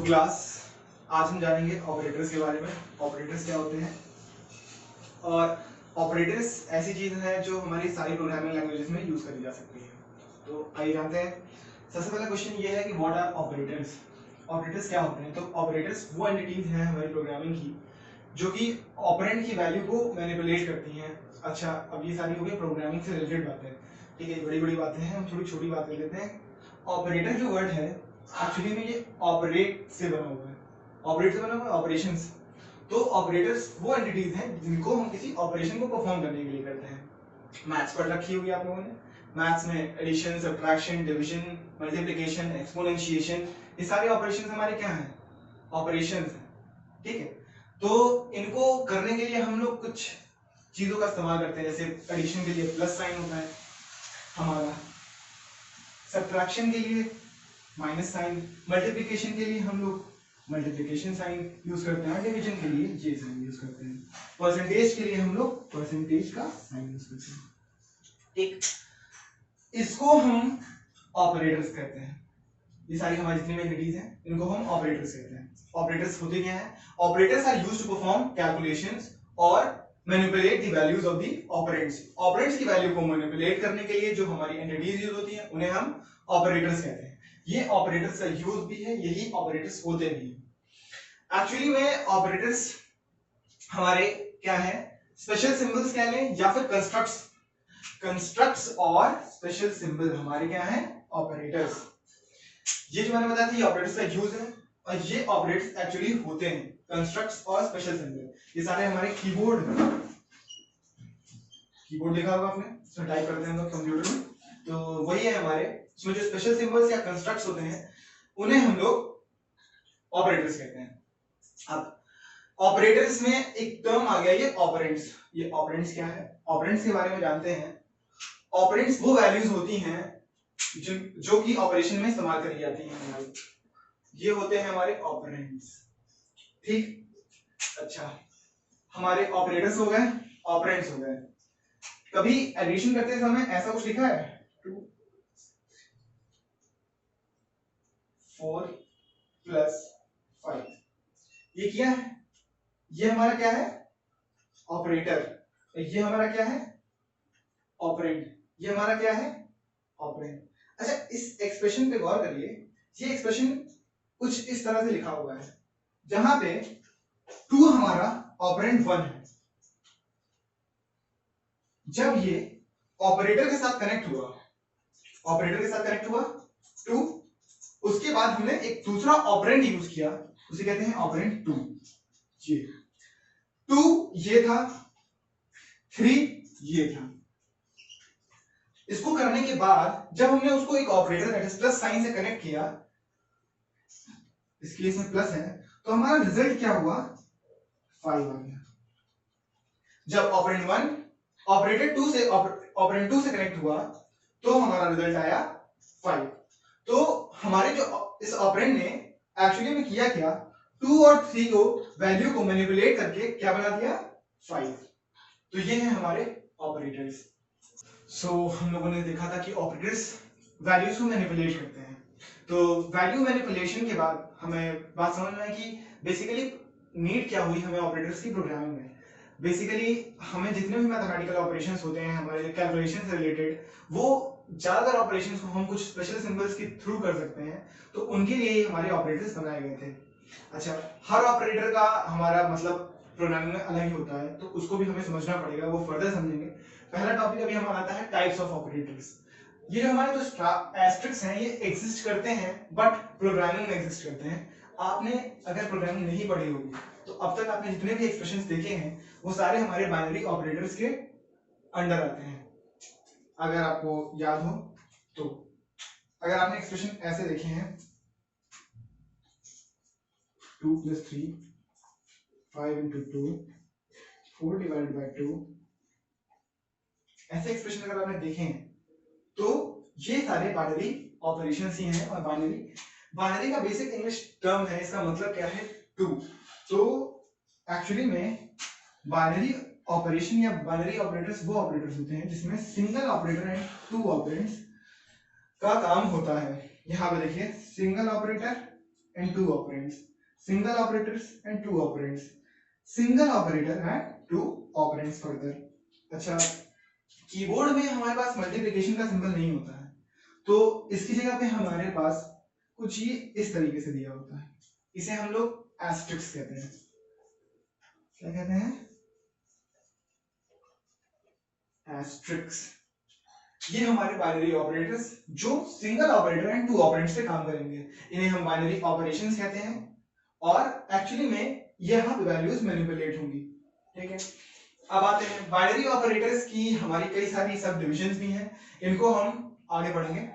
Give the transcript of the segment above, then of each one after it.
Class आज हम जानेंगे ऑपरेटर्स के बारे में। ऑपरेटर्स क्या होते हैं और ऑपरेटर्स ऐसी चीज है जो हमारी सारी प्रोग्रामिंग लैंग्वेजेस में यूज करी जा सकती है। तो आइए जानते हैं। सबसे पहला क्वेश्चन ये है कि व्हाट आर ऑपरेटर्स। ऑपरेटर्स क्या होते हैं? तो ऑपरेटर्स वो एंटिटीज हैं हमारी प्रोग्रामिंग की जो कि ऑपरेंड की वैल्यू को मैनिपुलेट करती हैं। अच्छा, अब ये सारी हो गई प्रोग्रामिंग से रिलेटेड बातें, ठीक है, बड़ी बड़ी बातें हैं, हम थोड़ी छोटी बात कर लेते हैं। ऑपरेटर जो वर्ड है एक्चुअली में ये ऑपरेट से बना हुआ है, ऑपरेट से बना हुआ है ऑपरेशंस। तो ऑपरेटर्स वो एंटिटीज हैं जिनको हम किसी ऑपरेशन को परफॉर्म करने के लिए करते हैं। मैथ्स पढ़ रखी होगी आप लोगों ने। मैथ्स में addition, subtraction, division, multiplication, exponentiation, ये सारे ऑपरेशंस हमारे क्या हैं? ऑपरेशंस हैं, ठीक है। तो इनको करने के लिए हम लोग कुछ चीजों का इस्तेमाल करते हैं। जैसे एडिशन के लिए प्लस साइन होता है हमारा, सब्ट्रैक्शन के लिए माइनस साइन, मल्टीप्लिकेशन के लिए हम लोग मल्टीप्लिकेशन साइन यूज करते हैं, डिवीजन के लिए जे साइन यूज करते हैं, परसेंटेज के लिए हम लोग परसेंटेज का साइन यूज करते हैं, ठीक। इसको हम ऑपरेटर्स कहते हैं। ये सारी हमारी जितनी भी एंटिटीज हैं इनको हम ऑपरेटर्स कहते हैं। ऑपरेटर्स होते क्या हैं? Operators are used to perform calculations और manipulate the values of the operands. Operands की वैल्यू को मैनिपुलेट करने के लिए जो हमारी एंटिटीज यूज होती हैं उन्हें हम ऑपरेटर्स कहते हैं। ये ऑपरेटर्स का यूज भी है, यही ऑपरेटर्स होते भी हैं। एक्चुअली में ऑपरेटर्स हमारे क्या है? स्पेशल सिंबल्स कह लें या फिर कंस्ट्रक्ट्स। कंस्ट्रक्ट्स और स्पेशल सिंबल हमारे क्या है? ऑपरेटर्स। ये जो मैंने बताया था ये ऑपरेटर्स का यूज है और ये ऑपरेटर्स एक्चुअली होते हैं कंस्ट्रक्ट्स और स्पेशल सिंबल। ये सारे हमारे कीबोर्ड देखा होगा आपने, इसमें टाइप करते हैं हम लोग कंप्यूटर में, तो वही है हमारे। इसमें जो स्पेशल सिंबल्स या कंस्ट्रक्ट्स होते हैं उन्हें हम लोग ऑपरेटर्स कहते हैं। अब ऑपरेटर्स में एक टर्म आ गया ये ऑपरेंड्स। ये ऑपरेंड्स क्या है? ऑपरेंड्स के बारे में जानते हैं। ऑपरेंड्स वो वैल्यूज होती हैं जो कि ऑपरेशन में इस्तेमाल करी जाती हैं हमारी, ये होते हैं हमारे ऑपरेंड्स, ठीक। अच्छा, हमारे ऑपरेटर्स हो गए, ऑपरेंड्स हो गए। कभी एडिशन करते समय ऐसा कुछ लिखा है? 2 4 + 5 ये किया है? ये हमारा क्या है? ऑपरेटर। ये हमारा क्या है? ऑपरेंड। ये हमारा क्या है? ऑपरेंड। अच्छा, इस एक्सप्रेशन पे गौर करिए। ये एक्सप्रेशन कुछ इस तरह से लिखा हुआ है जहां पे 2 हमारा ऑपरेंड 1 है। जब ये ऑपरेटर के साथ कनेक्ट हुआ 2, उसके बाद हमने एक दूसरा ऑपरेंड यूज किया, उसे कहते हैं ऑपरेंड 2। ये 2 ये था, 3 ये था। इसको करने के बाद जब हमने उसको एक ऑपरेटर प्लस साइन से कनेक्ट किया, इस केस में प्लस है, तो हमारा रिजल्ट क्या हुआ? 5 आ गया। जब ऑपरेंड 1 ऑपरेटर 2 से ऑपरेंड 2 से कनेक्ट हुआ तो हमारा रिजल्ट आया 5। तो हमारे जो इस ऑपरेंड ने एक्चुअली में किया क्या? 2 और 3 को वैल्यू को मैनिपुलेट करके क्या बना दिया? 5। तो ये है हमारे ऑपरेटर्स। सो हम लोगों ने देखा था कि ऑपरेटर्स वैल्यूज को मैनिपुलेट करते हैं। तो वैल्यू मैनिपुलेशन के बाद हमें बात समझ में आई कि बेसिकली नीड क्या हुई हमें ऑपरेटर्स की प्रोग्रामिंग में। बेसिकली हमें जितने भी मैथमेटिकल ऑपरेशंस होते हैं हमारे कैलकुलेशन से रिलेटेड, वो ज्यादातर ऑपरेशंस को हम कुछ स्पेशल सिंबल्स के थ्रू कर सकते हैं, तो उनके लिए हमारे ऑपरेटर्स बनाए गए थे। अच्छा, हर ऑपरेटर का हमारा मतलब प्रोग्रामिंग में अलग ही होता है, तो उसको भी हमें समझना पड़ेगा, वो फर्दर समझेंगे। पहला टॉपिक अभी हमारा आता है टाइप्स ऑफ ऑपरेटर्स। ये जो हमारे जो एस्ट्रिक्स हैं ये एग्जिस्ट करते हैं बट प्रोग्रामिंग में एग्जिस्ट करते हैं। आपने अगर प्रोग्रामिंग नहीं पढ़ी होगी तो अब तक आपने जितने भी एक्सप्रेशंस देखे हैं वो सारे हमारे बाइनरी ऑपरेटर्स के अंडर आते हैं, अगर आपको याद हो तो। अगर आपने एक्सप्रेशन ऐसे देखे हैं 2 + 3 5 × 2 4 / 2, ऐसे एक्सप्रेशन अगर आपने देखे हैं तो ये सारे बाइनरी ऑपरेशंस ही हैं। और बाइनरी का बेसिक इंग्लिश टर्म है, इसका मतलब क्या है? 2। तो एक्चुअली में बाइनरी ऑपरेशन या बाइनरी ऑपरेटर्स वो ऑपरेटर्स होते हैं जिसमें सिंगल ऑपरेटर एंड 2 ऑपरेंड्स का काम होता है। यहां पे देखिए, single operator and two operands, single operators and two operands, single operator and two operands further. अच्छा, कीबोर्ड में हमारे पास मल्टीप्लिकेशन का सिंबल नहीं होता है, तो इसकी जगह पे हमारे पास कुछ ये इस तरीके से दिया होता है, इसे हम लोग एस्ट्रिक्स कहते हैं। क्या कहते हैं? एस्ट्रिक्स। ये हमारे बाइनरी ऑपरेटर्स जो single operator and two operands पे काम करेंगे, इन्हें हम बाइनरी ऑपरेशंस कहते हैं, और एक्चुअली में यहाँ पे वैल्यूज मैनिपुलेट होंगी। ठीक है, अब आते हैं बाइनरी ऑपरेटर्स की हमारी कई सारी सब डिविजन्स भी हैं, इनको हम आगे पढ़ेंगे।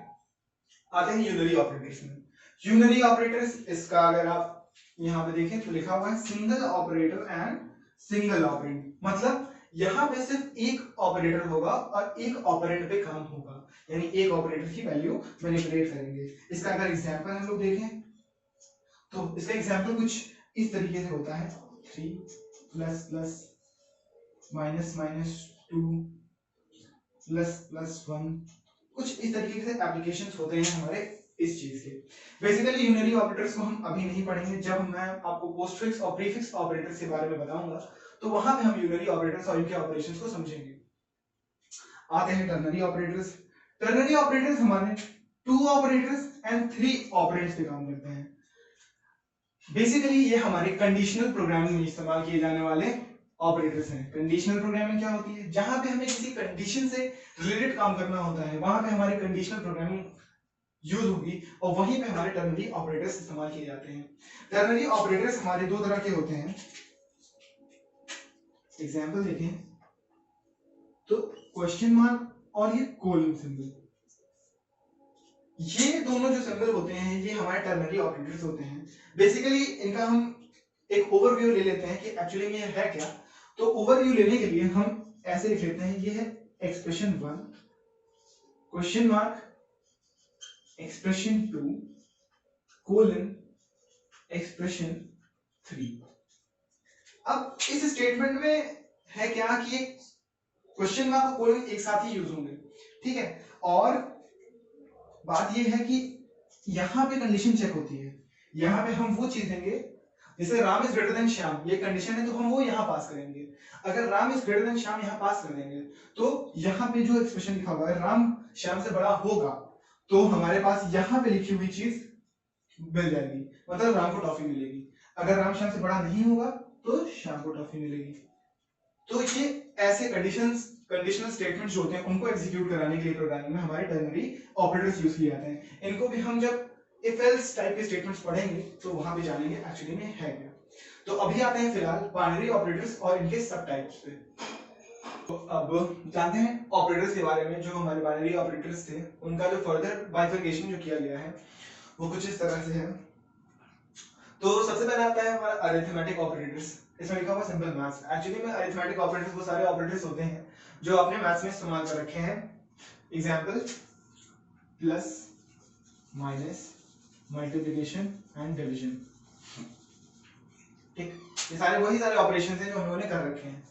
आते हैं यूनरी ऑपरेटर्स में। यूनरी ऑपरेटर्स, इसका अगर आप यहाँ पे देखें तो लिखा हुआ है single operator and single operand, मतलब यहाँ पे सिर्फ एक ऑपरेटर होगा और एक ऑपरेंड पे काम होगा, यानी एक ऑपरेटर की वैल्यू मैनिपुलेट करेंगे। इसका अगर एग्जांपल हम लोग देखें तो इसका एग्जांपल कुछ इस तरीके से होता है, 3 plus plus minus minus 2 plus plus 1, कुछ इस तरीके से एप्लीकेशंस होते हैं हमारे इस चीज के। बेसिकली यूनरी ऑपरेटर्स को हम अभी नहीं पढ़ेंगे, जब मैं आपको पोस्टफिक्स और प्रीफिक्स ऑपरेटर्स के बारे में बताऊंगा तो वहां पे हम यूनरी ऑपरेटर्स और इनके ऑपरेशंस को समझेंगे। आते हैं टर्नरी ऑपरेटर्स। टर्नरी ऑपरेटर्स हमारे 2 ऑपरेटर्स एंड 3 ऑपरेंड्स पे काम करते हैं। बेसिकली ये हमारे कंडीशनल प्रोग्रामिंग में इस्तेमाल किए जाने वाले ऑपरेटर्स हैं। कंडीशनल प्रोग्रामिंग क्या होती है? जहां पे हमें किसी कंडीशन से रिलेटेड काम करना होता है, वहां पे हमारी कंडीशनल प्रोग्रामिंग यूज होगी और वहीं पे हमारे टर्नरी ऑपरेटर्स इस्तेमाल किए जाते हैं। टर्नरी ऑपरेटर्स हमारे दो तरह के होते हैं, एग्जांपल देखें तो क्वेश्चन मार्क और ये कोलन सिंबल, ये दोनों जो सिंबल होते हैं ये हमारे टर्नरी ऑपरेटर्स होते हैं। बेसिकली इनका हम एक ओवरव्यू ले लेते हैं कि एक्चुअली में ये है क्या। तो ओवरव्यू लेने के लिए हम ऐसे लिख लेते हैं, ये है expression 1 question mark expression 2 colon expression 3। अब इस स्टेटमेंट में है क्या कि क्वेश्चन मार्क और कोलन एक साथ ही यूज होंगे, ठीक है। और बात ये है कि यहां पे कंडीशन चेक होती है, यहां पे हम वो चीज देंगे जैसे Ram is greater than Shyam, ये कंडीशन है तो हम वो यहां पास करेंगे। अगर Ram is greater than Shyam यहां पास कर देंगे तो यहां पे जो एक्सप्रेशन लिखा हुआ है राम श्याम से बड़ा होगा, तो हमारे पास यहां पे लिखी हुई चीज मिल जाएगी, मतलब राम को टॉफी मिलेगी। अगर राम श्याम से बड़ा नहीं होगा तो श्याम को टॉफी मिलेगी। तो ये ऐसे कंडीशनल स्टेटमेंट्स जो होते हैं उनको एग्जीक्यूट कराने के लिए प्रोग्रामिंग में हमारे टर्नरी ऑपरेटर्स यूज किए जाते हैं। इनको भी हम जब इफ एल्स टाइप के स्टेटमेंट्स पढ़ेंगे तो वहां पे जानेंगे एक्चुअली में है क्या। तो अभी आते हैं फिलहाल बाइनरी ऑपरेटर्स और इनके सब टाइप्स पे। तो अब जानते हैं ऑपरेटर्स के बारे में। जो हमारे बाइनरी ऑपरेटर्स थे उनका जो फर्दर बाइफरकेशन जो किया गया है वो कुछ इस तरह से है। तो सबसे पहले आता है हमारा अरिथमेटिक ऑपरेटर्स, इसमें लिखा हुआ सिंपल मैथ्स। एक्चुअली में अरिथमेटिक ऑपरेटर्स वो सारे ऑपरेटर्स होते हैं जो आपने मैथ्स में इस्तेमाल कर रखे हैं। Example plus minus multiplication and division, ठीक, ये वही सारे ऑपरेशंस हैं जो हम लोगों ने कर रखे हैं।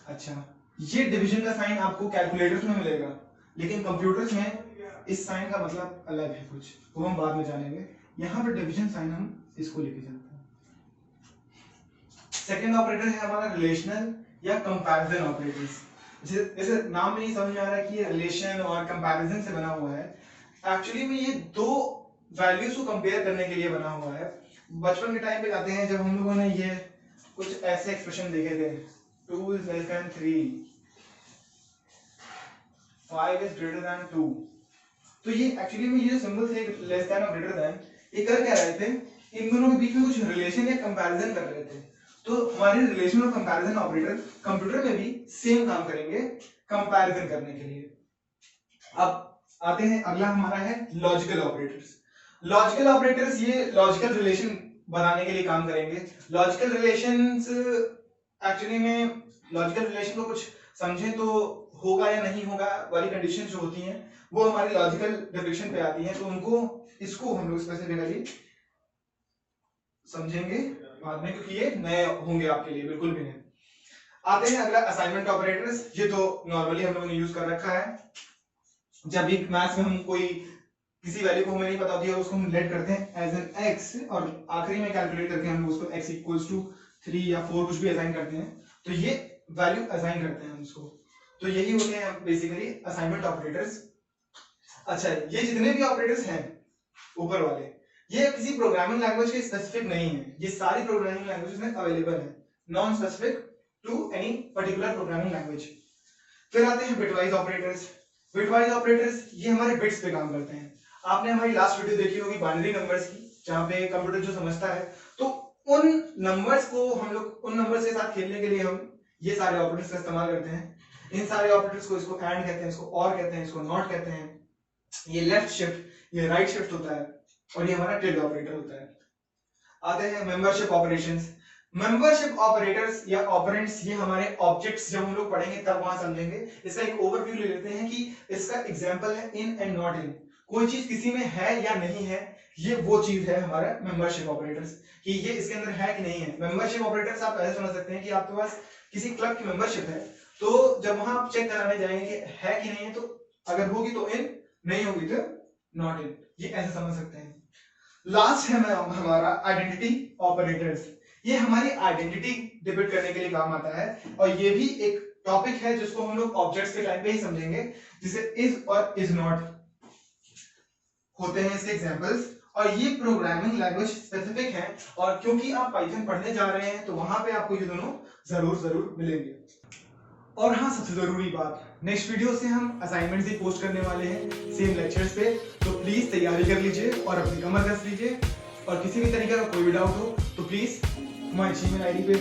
अच्छा, ये डिवीजन का साइन आपको कैलकुलेटर्स में मिलेगा, लेकिन कंप्यूटर्स में इस साइन का मतलब अलग है कुछ, वो हम बाद में जानेंगे। यहाँ पर डिवीजन साइन हम इसको लेके जाते हैं। सेकंड ऑपरेटर है हमारा रिलेशनल या कंपैरिजन ऑपरेटर्स। जैसे नाम में ही समझ में आ रहा है कि ये रिलेशन और कंपैरिजन से बना हुआ है। एक्चुअली में ये दो वैल्यूज को कंपेयर करने के लिए बना हुआ है। बचपन के टाइम पे जाते हैं जब हम लोगों ने ये कुछ ऐसे एक्सप्रेशन देखे थे, 2 is less than 3, 5 is greater than 2। तो ये एक्चुअली में ये जो सिंबल थे लेस देन और ग्रेटर देन, ये कर क्या रहे थे? इन दोनों के बीच में कुछ रिलेशन या कंपैरिजन कर रहे थे। तो हमारे रिलेशन और कंपैरिजन ऑपरेटर कंप्यूटर में भी सेम काम करेंगे कंपैरिजन करने के लिए। अब आते हैं, अगला हमारा है लॉजिकल ऑपरेटर्स। लॉजिकल ऑपरेटर्स ये लॉजिकल रिलेशन बनाने के लिए काम करेंगे। लॉजिकल रिलेशंस एक्चुअली में लॉजिकल रिलेशन को कुछ समझें तो होगा या नहीं होगा वाली कंडीशंस जो होती हैं वो हमारी लॉजिकल डिफिनेशन पे आती हैं, तो उनको इसको हम लोग स्पेसिफिकली समझेंगे बाद में, क्योंकि ये नए होंगे आपके लिए, बिल्कुल भी नहीं। आते हैं अगला असाइनमेंट ऑपरेटर्स। ये तो नॉर्मली हम लोगों ने यूज कर रखा है। जब भी मैथ्स में हम कोई किसी वैल्यू को हमें नहीं पता होती है, उसको हम लेट करते हैं एज एन एक्स, और आखिरी में कैलकुलेट करके हम उसको x इक्वल्स टू 3 या 4 कुछ भी असाइन करते हैं, तो ये वैल्यू असाइन करते हैं हम उसको। तो यही होते हैं बेसिकली असाइनमेंट ऑपरेटर्स। अच्छा, ये जितने भी ऑपरेटर्स हैं ऊपर वाले, ये किसी प्रोग्रामिंग लैंग्वेज के स्पेसिफिक नहीं है, ये सारी प्रोग्रामिंग लैंग्वेजेस में अवेलेबल है, non specific to any particular programming language. फिर आते हैं बिटवाइज ऑपरेटर्स। बिटवाइज ऑपरेटर्स ये हमारे बिट्स पे काम करते हैं। आपने हमारी लास्ट वीडियो देखी होगी बाइनरी नंबर्स की, जहाँ पे कंप्यूटर जो समझता है, तो उन नंबर्स को हम लोग उन नंबर्स के साथ खेलने के लिए हम ये सारे ऑपरेटर्स का इस्तेमाल करते हैं। इन सारे ऑपरेटर्स को, इसको एंड कहते हैं, इसको और कहते हैं, इसको नॉट कहते हैं, ये लेफ्ट शिफ्ट, ये राइट शिफ्ट होता है, और ये हमारा टिल्ड ऑपरेटर होता है। आते हैं मेंबरशिप ऑपरेशंस। मेंबरशिप ऑपरेटर्स या ऑपरेंड्स ये हमारे ऑब्जेक्ट्स जब हम लोग पढ़ेंगे तब वहां समझेंगे। इसका एक ओवरव्यू ले लेते हैं कि इसका एग्जांपल है इन एंड नॉट इन। कोई चीज किसी में है या नहीं है, ये वो चीज है हमारा मेंबरशिप ऑपरेटर्स, कि ये इसके अंदर है कि नहीं है। मेंबरशिप ऑपरेटर्स आप ऐसे समझ सकते हैं कि आपके पास किसी क्लब की मेंबरशिप है, तो जब वहां आप चेक कराने जाएंगे कि है कि नहीं है, तो अगर होगी तो इन, नहीं होगी तो नॉट इन, ये ऐसे समझ सकते हैं। लास्ट है हमारा आइडेंटिटी ऑपरेटर्स। ये हमारी आइडेंटिटी डिबिट करने के लिए काम आता है, और ये भी एक टॉपिक है जिसको हम लोग ऑब्जेक्ट्स के टाइम पे ही समझेंगे, जिसे इज और इज नॉट होते हैं इसके एग्जांपल्स। और ये प्रोग्रामिंग लैंग्वेज स्पेसिफिक है, और क्योंकि आप पाइथन पढ़ने जा रहे हैं तो वहां पे आपको ये दोनों जरूर मिलेंगे। और हाँ, सबसे जरूरी बात, नेक्स्ट वीडियो से हम असाइनमेंट्स भी पोस्ट करने वाले हैं सेम लेक्चर्स पे, तो प्लीज तैयारी कर लीजिए और अपनी कमर कस लीजिए। और किसी भी तरीके का कोई भी डाउट हो तो प्लीज हमारे जीमेल आईडी पे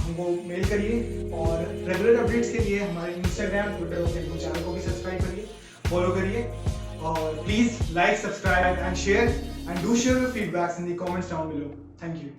हमको मेल करिए, और रेगुलर अपडेट्स के लिए हमारे इंस्टाग्राम, ट्विटर और फेसबुक चैनल को भी सब्सक्राइब करिए, फॉलो करिए, और please like, subscribe and share, and do share your feedbacks in the comments down below. Thank you.